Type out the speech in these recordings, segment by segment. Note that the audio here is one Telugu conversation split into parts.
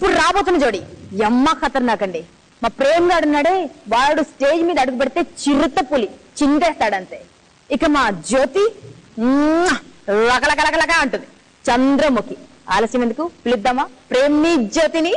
ఇప్పుడు రాబోతున్న జోడి యమ్మ ఖతర్నాకండి. మా ప్రేమ్ గాడు ఉన్నాడే, వాడు స్టేజ్ మీద అడుగు పెడితే చిరుత పులి చిందేస్తాడంతే. ఇక మా జ్యోతి లకలకలకలక అంటుంది. చంద్రముఖి. ఆలస్యం ఎందుకు, పిలుద్దామా ప్రేమ్ని జ్యోతిని.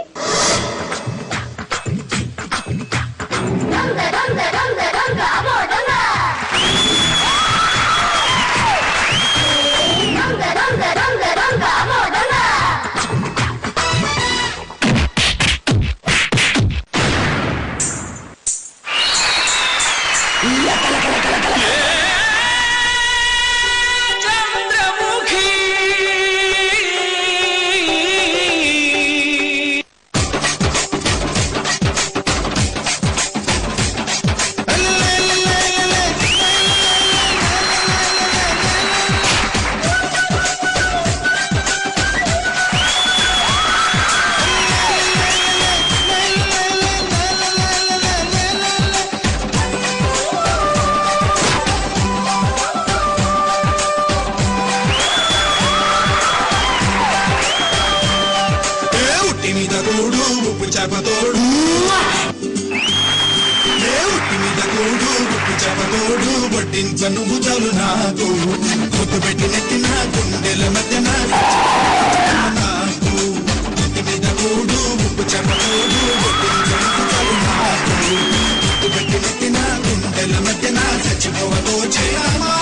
నువ్వు చాలు నాకు ముద్దు పెట్టినట్టు నా గుండెల మధ్య నాకు మీద కూడు ముప్పు చెప్పకూడు చాలు నాకు ముద్దు పెట్టినట్టు నా గుండెల మధ్య నా చచ్చిపోవతో చేయమా.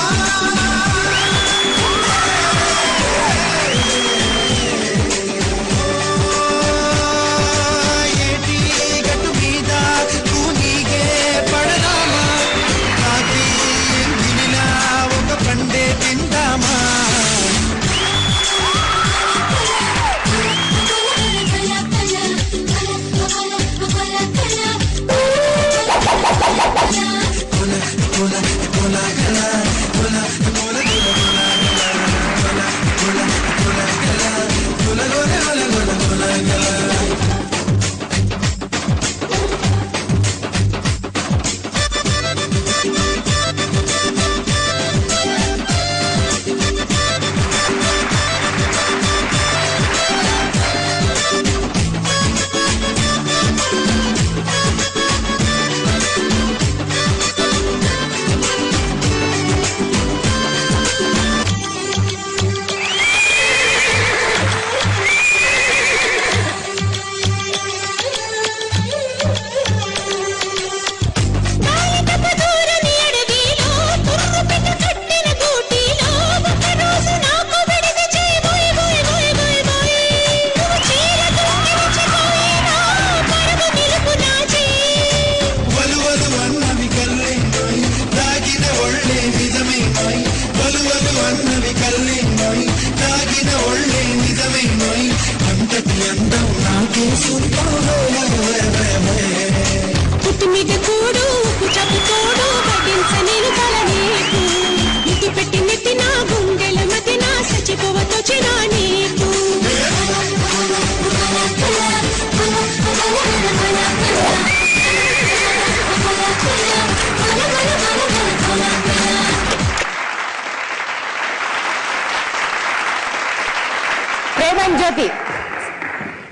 జ్యోతి,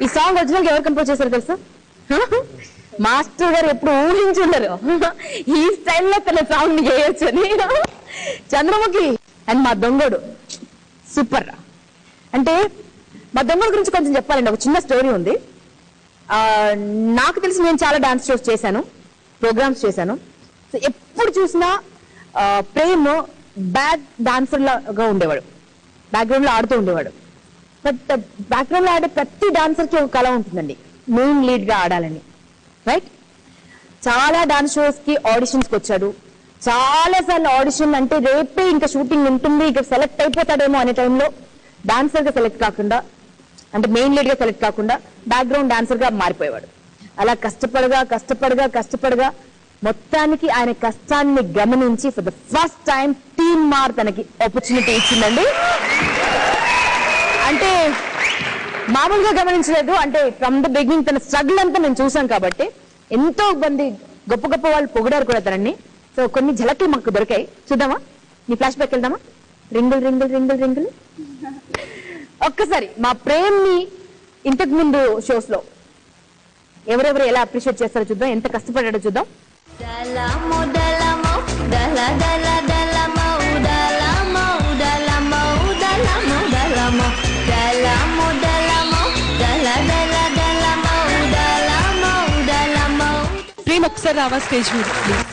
ఈ సాంగ్ ఒరిజినల్ ఎవరు కంపోజ్ చేశారు తెలుసా? మాస్టర్ గారు ఎప్పుడు ఊహించుండరు ఈ స్టైల్లో తన సాంగ్ ని చేయొచ్చు అని. చంద్రముఖి అండ్ మా దొంగడు సూపర్. అంటే మా దొంగడు గురించి కొంచెం చెప్పాలండి. ఒక చిన్న స్టోరీ ఉంది. నాకు తెలిసి నేను చాలా డాన్స్ షోస్ చేశాను, ప్రోగ్రామ్స్ చేశాను. సో ఎప్పుడు చూసినా ప్రేమ్ బ్యాక్ డాన్సర్ లాగా ఉండేవాడు, బ్యాక్గ్రౌండ్ లో ఆడుతూ ఉండేవాడు. బట్ బ్యాక్గ్రౌండ్ లో ఆడే ప్రతి డాన్సర్ కి ఒక కళ ఉంటుందండి, మెయిన్ లీడ్ గా ఆడాలని, రైట్? చాలా డాన్స్ షోస్ కి ఆడిషన్స్ కి వచ్చాడు. చాలా సార్లు ఆడిషన్ అంటే రేపే ఇంకా షూటింగ్ ఉంటుంది, ఇక సెలెక్ట్ అయిపోతాడేమో అనే టైంలో డాన్సర్ గా సెలెక్ట్ కాకుండా, అంటే మెయిన్ లీడ్ గా సెలెక్ట్ కాకుండా బ్యాక్గ్రౌండ్ డాన్సర్ గా మారిపోయేవాడు. అలా కష్టపడగా మొత్తానికి ఆయన కష్టాన్ని గమనించి for the first time team మార్ తనకి ఆపర్చునిటీ ఇచ్చిందండి. అంటే మామూలుగా గమనించలేదు, అంటే ఫ్రమ్ ద బిగినింగ్ తన స్ట్రగుల్ అంతా మేము చూసాం కాబట్టి ఎంతో మంది గొప్ప గొప్ప వాళ్ళు పొగిడారు కూడా తనని. సో కొన్ని ఝలక్లు మాకు దొరికాయి, చూద్దామా? నీ ఫ్లాష్ బ్యాక్ వెళ్దామా? రింగుల్ రింగుల్ రింగుల్ రింగుల్. ఒక్కసారి మా ప్రేమ్ ని ఇంతకు ముందు షోస్ లో ఎవరెవరు ఎలా అప్రిషియేట్ చేస్తారో చూద్దాం, ఎంత కష్టపడ్డాడో చూద్దాం. ప్రేమ్ ఒకసారి రావా స్టేజ్ మీద ప్లీజ్.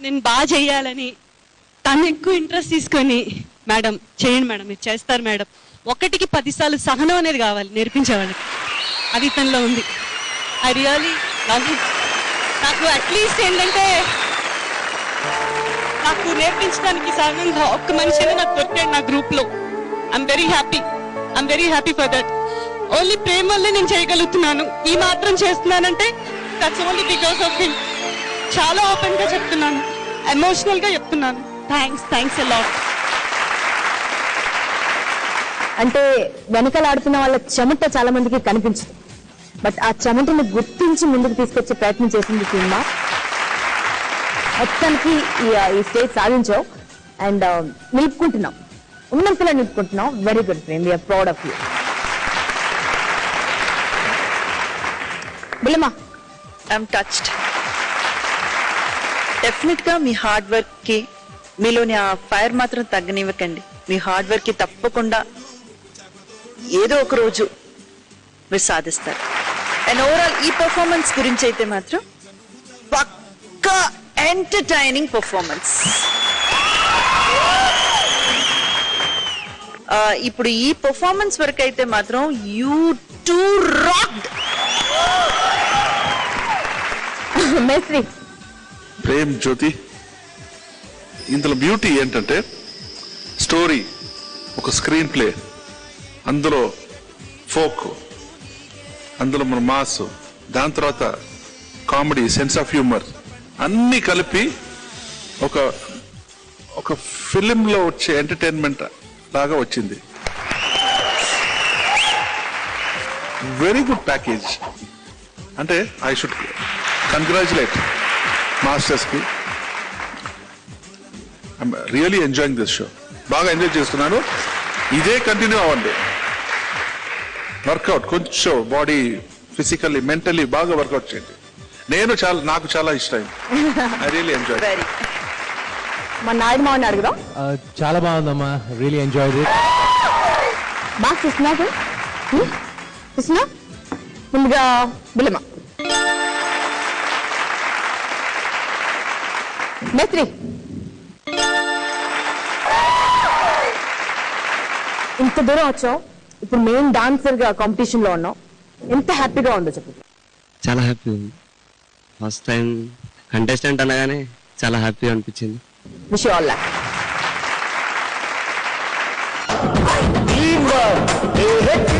నేను బాగా చేయాలని తను ఎక్కువ ఇంట్రెస్ట్ తీసుకొని మేడం చేయండి మేడం, మీరు చేస్తారు మేడం, 1కి 10 సార్లు సహనం అనేది కావాలి నేర్పించే వాళ్ళకి, అది తనలో ఉంది. I really love you. నాకు అట్లీస్ట్ ఏంటంటే నాకు నేర్పించడానికి సహనంగా ఒక్క మనిషిని నాకు దొరికాడు నా గ్రూప్లో. I'm very happy for that. Only ప్రేమ వల్లే నేను చేయగలుగుతున్నాను. ఈ మాత్రం చేస్తున్నానంటే that's only because of him. చాలా ఓపెన్ గా చెప్తున్నాను, ఎమోషనల్ గా చెప్తున్నాను. Thanks a lot. అంటే వెనకాల ఆడుతున్న వాళ్ళ చెమట చాలా మందికి కనిపించదు, బట్ ఆ చెమటని గుర్తించి ముందుకు తీసుకొచ్చే ప్రయత్నం చేసింది సినిమా. మొత్తానికి ఈ స్టేజ్ సాధించావు అండ్ నిలుపుకుంటున్నాం, ఉన్నంతలో నిలుపుకుంటున్నాం. Very good friend, we are proud of you. బిలమా, ఐఎమ్ టచ్డ్. డెఫినెట్ గా మీ హార్డ్ వర్క్ కి, మీలోని ఆ ఫైర్ మాత్రం తగ్గనివ్వకండి. మీ హార్డ్ వర్క్ కి తప్పకుండా ఏదో ఒక రోజు మీరు సాధిస్తారు. అండ్ ఓవరాల్ ఈ పర్ఫార్మెన్స్ గురించి అయితే మాత్రం పక్కా ఎంటర్టైనింగ్ పర్ఫార్మెన్స్. ఇప్పుడు ఈ పర్ఫార్మెన్స్ వరకు అయితే మాత్రం యూ టూ రాక్డ్. మేస్త్రి ప్రేమ్ జ్యోతి, ఇందులో బ్యూటీ ఏంటంటే స్టోరీ, ఒక స్క్రీన్ ప్లే, అందులో ఫోక్, అందులో మన మాస్, దాని తర్వాత కామెడీ, సెన్స్ ఆఫ్ హ్యూమర్ అన్ని కలిపి ఒక ఫిలింలో వచ్చే ఎంటర్టైన్మెంట్ లాగా వచ్చింది. Very good package. అంటే ఐ షుడ్ కంగ్రాచులేట్ మాస్టర్స్ కి. I'm really enjoying this show. బాగా ఎంజాయ్ చేస్తున్నాను. ఇదే కంటిన్యూ అవ్వండి. వర్కౌట్ కొంచెం బాడీ ఫిజికల్లీ మెంటల్లీ బాగా వర్కౌట్ చేయండి. నాకు చాలా ఇష్టం. I really enjoy. మా నాయుడు మావని అడుగుదాం. చాలా బాగుందమ్మా, రియలీ ఎంజాయ్డ్ ఇట్. బాగా చూస్తున్నాడు చూస్తున్నా. ముందుగా బిలమా. మేస్త్రి ఇంత దూరం వచ్చావు, ఇప్పుడు మెయిన్ డాన్సర్ గా కాంపిటీషన్ లో ఉన్నావు, ఎంత హ్యాపీగా ఉందో చెప్పు. చాలా హ్యాపీ ఉంది. ఫస్ట్ టైం కంటెస్టెంట్ అనగానే చాలా హ్యాపీ అనిపించింది. Wish you all luck. Team work